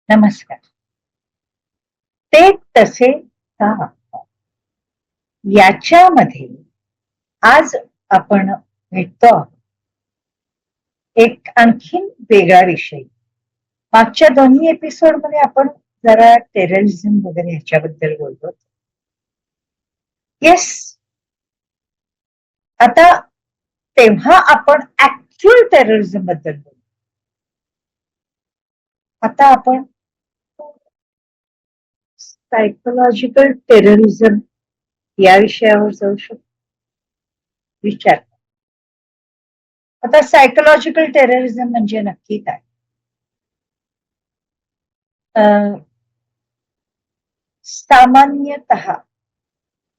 नमस्कार. ते तसे का वागतात? याच्यामध्ये आज आपण भेटतो आहोत एक आणखीन वेगळा विषय. मागच्या दोन्ही एपिसोडमध्ये आपण जरा टेररिझम वगैरे ह्याच्याबद्दल बोलतो. येस, आता तेव्हा आपण ऍक्च्युअल टेररिझम बद्दल बोलतो. आता आपण सायकोलॉजिकल टेररिझम या विषयावर जाऊ शकतो. विचार. आता सायकोलॉजिकल टेररिझम म्हणजे नक्की काय? सामान्यतः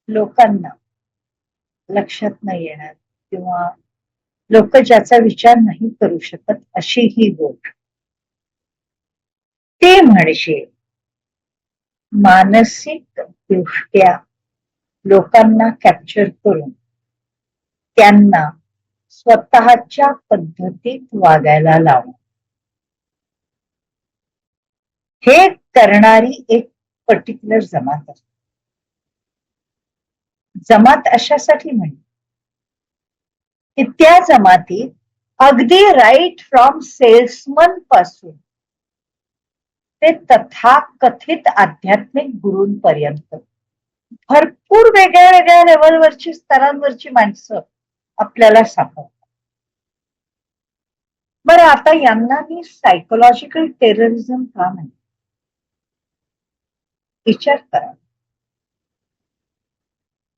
लोकांना लक्षात नाही येणार किंवा लोक ज्याचा विचार नाही करू शकत अशी ही गोष्ट, ते म्हणजे मानसिक दृष्ट्या लोकांना कॅप्चर करून त्यांना स्वतःच्या पद्धतीत वागायला लावणं. हे करणारी एक पर्टिक्युलर जमात असते. जमात अशासाठी म्हणते की त्या जमातीत अगदी राईट फ्रॉम सेल्समन पासून ते तथाकथित आध्यात्मिक गुरूंपर्यंत भरपूर वेगळ्या वेगळ्या लेवलवरची स्तरांवरची माणसं आपल्याला सापडतात. बरं, आता यांना मी सायकोलॉजिकल टेररिझम का म्हणते? विचार करा.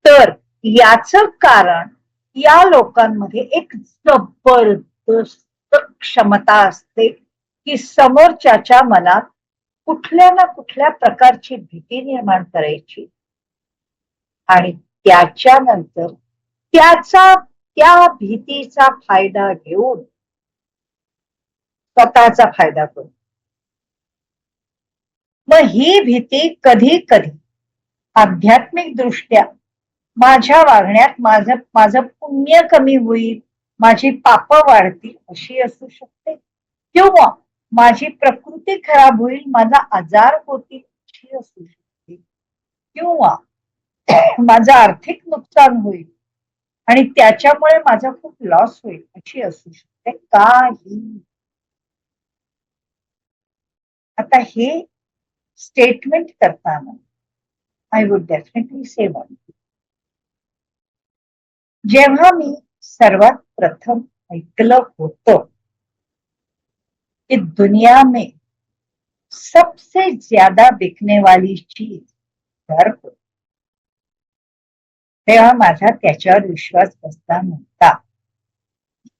तर याचं कारण या लोकांमध्ये एक जबरदस्त क्षमता असते की समोरच्याच्या मनात कुठल्या ना कुठल्या प्रकारची भीती निर्माण करायची आणि त्याच्यानंतर त्या भीतीचा फायदा घेऊन स्वतःचा फायदा करू. मग ही भीती कधी कधी आध्यात्मिक दृष्ट्या माझ्या वागण्यात माझं पुण्य कमी होईल, माझी पाप वाढतील अशी असू शकते, किंवा माझी प्रकृती खराब होईल, माझा आजार होतील अशी असू शकते, किंवा माझं आर्थिक नुकसान होईल आणि त्याच्यामुळे माझा खूप लॉस होईल अशी असू शकते. काही आता हे स्टेटमेंट करताना I would definitely say one. जेव्हा मी सर्वात प्रथम ऐकलं होतं कि दुनिया में सबसे ज्यादा बिकने वाली चीज घर होती, तेव्हा माझा त्याच्यावर विश्वास बसला नव्हता.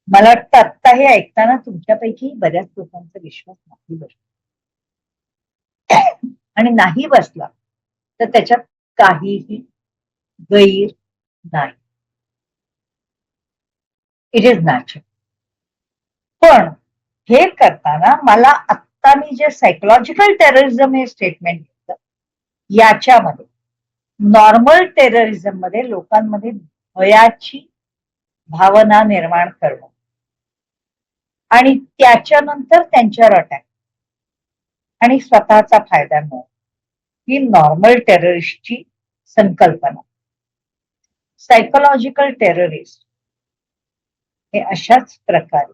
मला वाटतं आत्ता हे ऐकताना तुमच्यापैकी बऱ्याच लोकांचा विश्वास नाही बसला, आणि नाही बसला तर त्याच्यात काहीही गैर नाही. It is natural. पण हे करताना मला आत्ता मी जे सायकोलॉजिकल टेररिझम हे स्टेटमेंट घेतलं, याच्यामध्ये नॉर्मल टेररिझम मध्ये लोकांमध्ये भयाची भावना निर्माण करणं आणि त्याच्यानंतर त्यांच्यावर अटॅक आणि स्वतःचा फायदा मिळवणं ही नॉर्मल टेररिस्टची संकल्पना. सायकोलॉजिकल टेररिस्ट हे अशाच प्रकारे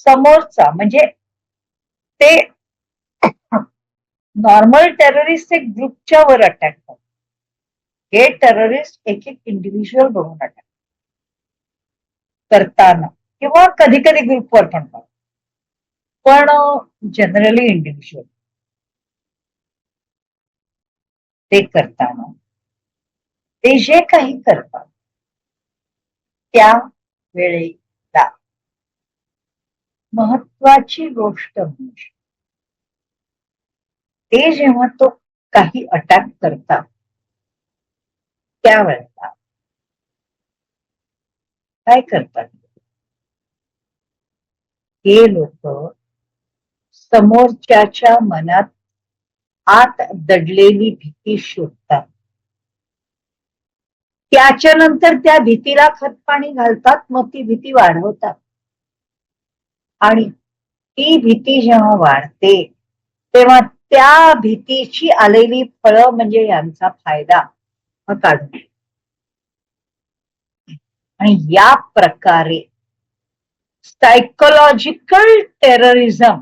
समोरचा, म्हणजे ते नॉर्मल टेररिस्ट एक ग्रुपच्या वर अटॅक करतात, हे टेररिस्ट एक एक इंडिव्हिज्युअल बघून अटॅक करताना किंवा कधी कधी ग्रुपवर पण करतात, पण जनरली इंडिव्हिज्युअल ते करताना ते जे काही करतात त्या वेळेला महत्वाची गोष्ट म्हणजे ते जेव्हा तो काही अटॅक करतात त्यावेळेला काय करतात, हे लोक समोरच्याच्या मनात आत दडलेली भीती शोधतात, त्याच्यानंतर त्या भीतीला खतपाणी घालतात, मग ती भीती वाढवतात आणि ती भीती जेव्हा वाढते तेव्हा त्या भीतीची आलेली फळं म्हणजे यांचा फायदा काढून. आणि या प्रकारे सायकोलॉजिकल टेररिझम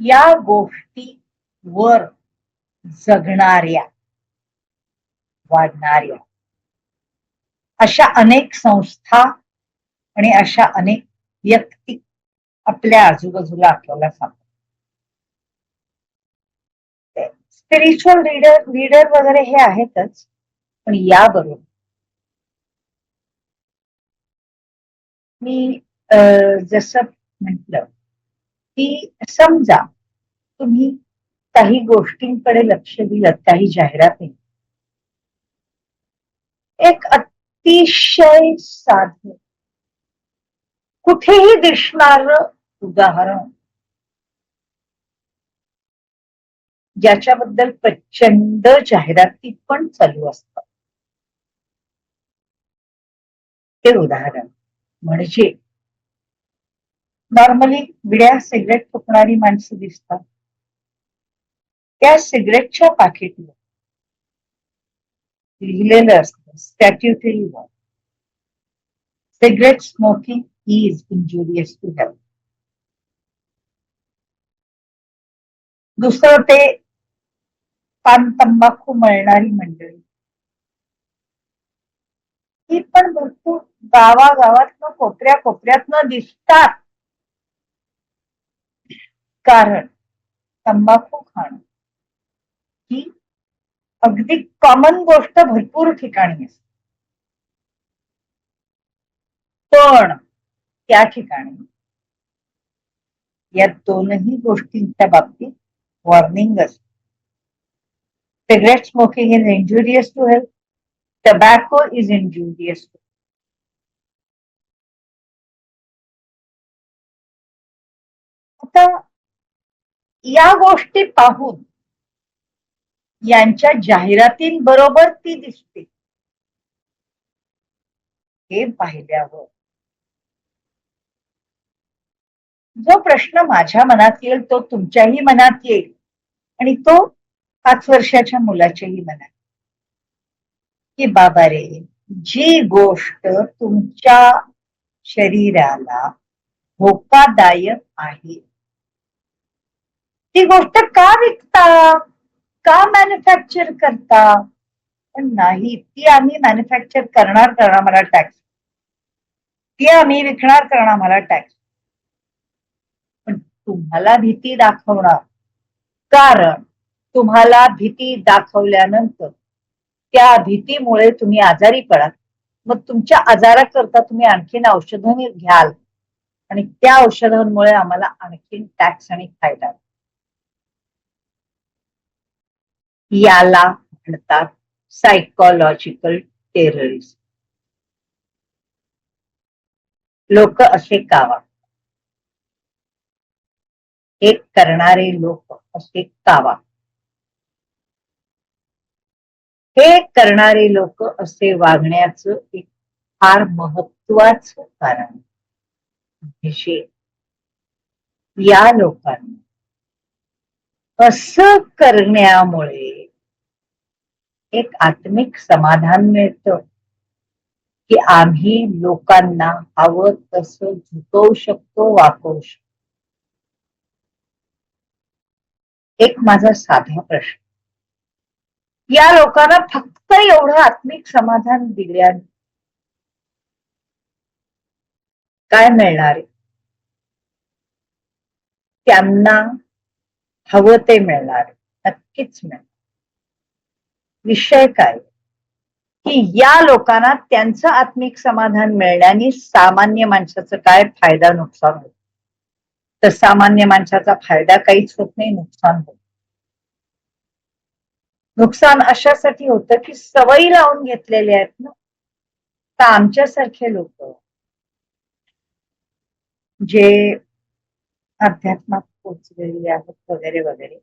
या गोष्टीवर जगणाऱ्या, वाढणाऱ्या अशा अनेक संस्था आणि अशा अनेक व्यक्ती आपल्या आजूबाजूला आपल्याला सापडतात. स्पिरिच्युअल लीडर वगैरे हे आहेतच, पण याबरोबर मी जसं म्हटलं की समजा तुम्ही काही गोष्टींकडे लक्ष दिलं, काही जाहिराती, एक अतिशय साधं कुठेही दिसणार उदाहरण ज्याच्याबद्दल प्रचंड जाहिराती पण चालू असतात, ते उदाहरण म्हणजे नॉर्मली विड्या सिगरेट फुकणारी माणसं दिसतात. त्या सिगरेटच्या पाकिटवर लिहिलेलं असतं statutory law, cigarette smoking is injurious to health. दुसरं ते पान तंबाखू मळणारी मंडळी, ही पण भरपूर गावागावातनं कोपऱ्या कोपऱ्यातनं दिसतात. कारण तंबाखू खाणं ही अगदी कॉमन गोष्ट भरपूर ठिकाणी असते. पण त्या ठिकाणी या दोनही गोष्टींच्या बाबतीत वॉर्निंग असते. Cigarette smoking is injurious to health, tobacco is injurious to. आता या गोष्टी पाहून यांच्या जाहिरातींबरोबर ती दिसते हे पाहिल्यावर जो प्रश्न माझ्या मनात येईल तो तुमच्याही मनात येईल आणि तो 5 वर्षाच्या मुलाच्याही मनात, की बाबा रे, जी गोष्ट तुमच्या शरीराला धोकादायक आहे ती गोष्ट का विकता, का मॅन्युफॅक्चर करता? पण नाही, ती आम्ही मॅन्युफॅक्चर करणार आम्हाला टॅक्स, ती आम्ही विकणार कारण आम्हाला टॅक्स. पण तुम्हाला भीती दाखवणार, कारण तुम्हाला भीती दाखवल्यानंतर त्या भीतीमुळे तुम्ही आजारी पडाल, मग तुमच्या आजाराकरता तुम्ही आणखीन औषधं घ्याल आणि त्या औषधांमुळे आम्हाला आणखीन टॅक्स आणि फायदा. याला म्हणतात सायकोलॉजिकल टेररिझम. लोक असे का वागतात, हे करणारे लोक असे का वागतात, हे करणारे लोक असे वागण्याचं एक फार महत्वाचं कारण म्हणजे या लोकांना असं करण्यामुळे एक आत्मिक समाधान मिळतं की आम्ही लोकांना हवं तसं झुकवू शकतो, वाकवू शकतो. एक माझा साधा प्रश्न, या लोकांना फक्त एवढं आत्मिक समाधान दिल्याने काय मिळणार? त्यांना हवं ते मिळणार, नक्कीच मिळणार. विषय काय की या लोकांना त्यांचं आत्मिक समाधान मिळण्याने सामान्य माणसाचं काय फायदा नुकसान होत, तर सामान्य माणसाचा फायदा काहीच होत नाही, नुकसान होत. नुकसान अशासाठी होतं की सवयी लावून घेतलेले आहेत ना. तर आमच्यासारखे लोक जे अध्यात्मात पोचलेले आहेत वगैरे वगैरे,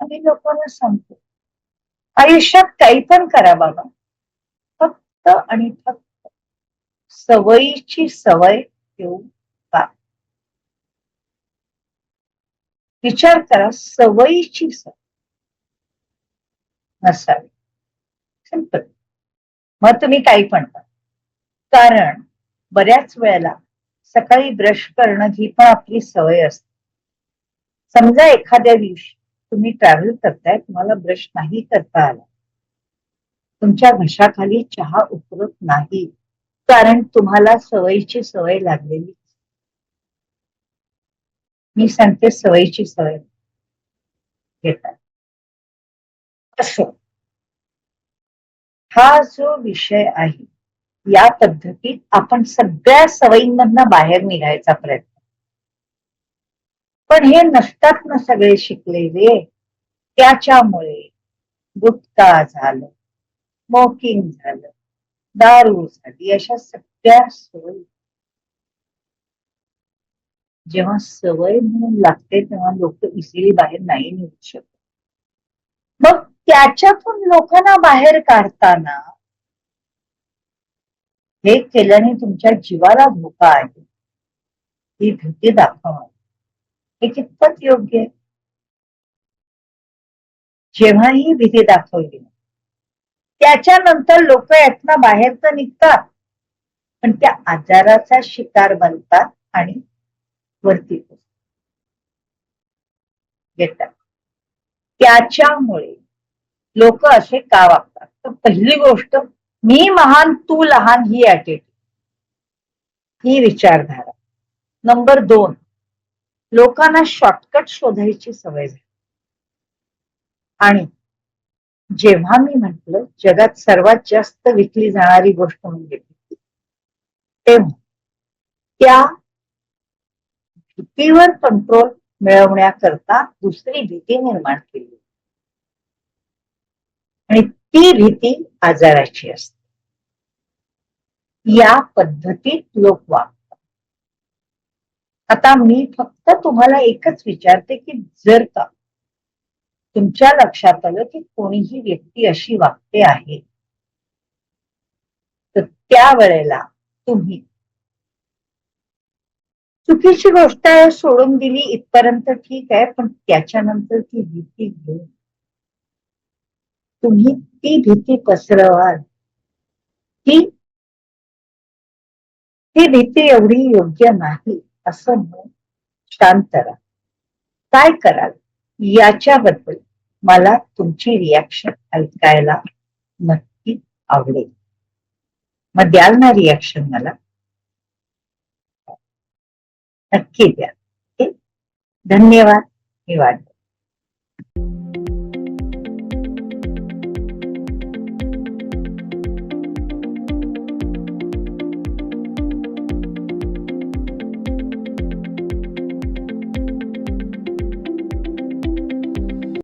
आम्ही लोकांना सांगतो आयुष्यात काही पण करा बाबा, फक्त आणि फक्त सवयीची सवय ठेवू का. विचार करा, सवयीची सवय नसावी. सिंपल. मग तुम्ही काही पण करा. कारण बऱ्याच वेळेला सकाळी ब्रश करणं ही पण आपली सवय असते. समजा एखाद्या दिवशी तुम्ही ट्रॅव्हल करताय, तुम्हाला ब्रश नाही करता आला, तुमच्या घशाखाली चहा उतरत नाही, कारण तुम्हाला सवयीची सवय लागलेली. मी सांगते, सवयीची सवय घेतात. असो, हा जो विषय आहे, या पद्धतीत आपण सगळ्या सवयींमधनं बाहेर निघायचा प्रयत्न. पण हे नसतात ना सगळे शिकलेले. त्याच्यामुळे गुटखा झालं, स्मोकिंग झालं, दारू झाली, अशा सगळ्या सवयी जेव्हा सवय म्हणून लागते तेव्हा लोक इझिली बाहेर नाही निघू शकत. मग त्याच्यातून लोकांना बाहेर काढताना हे केल्याने तुमच्या जीवाला धोका आहे, ही भीती दाखवणं हे कितपत योग्य आहे? जेव्हा ही भीती दाखवली त्याच्यानंतर लोक यातनं बाहेर तर निघतात, पण त्या आजाराचा शिकार बनतात आणि वरती येतात. त्याच्यामुळे लोक असे का वागतात? तर पहिली गोष्ट, मी महान तू लहान ही ऍटिट्यूड, ही विचारधारा. नंबर 2, लोकांना शॉर्टकट शोधायची सवय झाली. आणि जेव्हा मी म्हटलं जगात सर्वात जास्त विकली जाणारी गोष्ट म्हणजे तेव्हा त्या भीतीवर कंट्रोल मिळवण्याकरता दुसरी भीती निर्माण केली, आणि ती भीती आजाराची असते. या पद्धतीत लोक वागतात. आता मी फक्त तुम्हाला एकच विचारते की जर का तुमच्या लक्षात आलं की कोणीही व्यक्ती अशी वागते आहे, तर त्यावेळेला तुम्ही चुकीची गोष्ट आहे सोडून दिली इथपर्यंत ठीक आहे, पण त्याच्यानंतर ती भीती घेऊन तुम्ही ती भीती पसरवाल, ती भीती एवढी योग्य नाही असं म्हणून शांत राहा. काय कराल याच्याबद्दल मला तुमची रिॲक्शन ऐकायला नक्की आवडेल. मग द्याल ना रिॲक्शन मला? नक्की द्या. धन्यवाद. मी वाट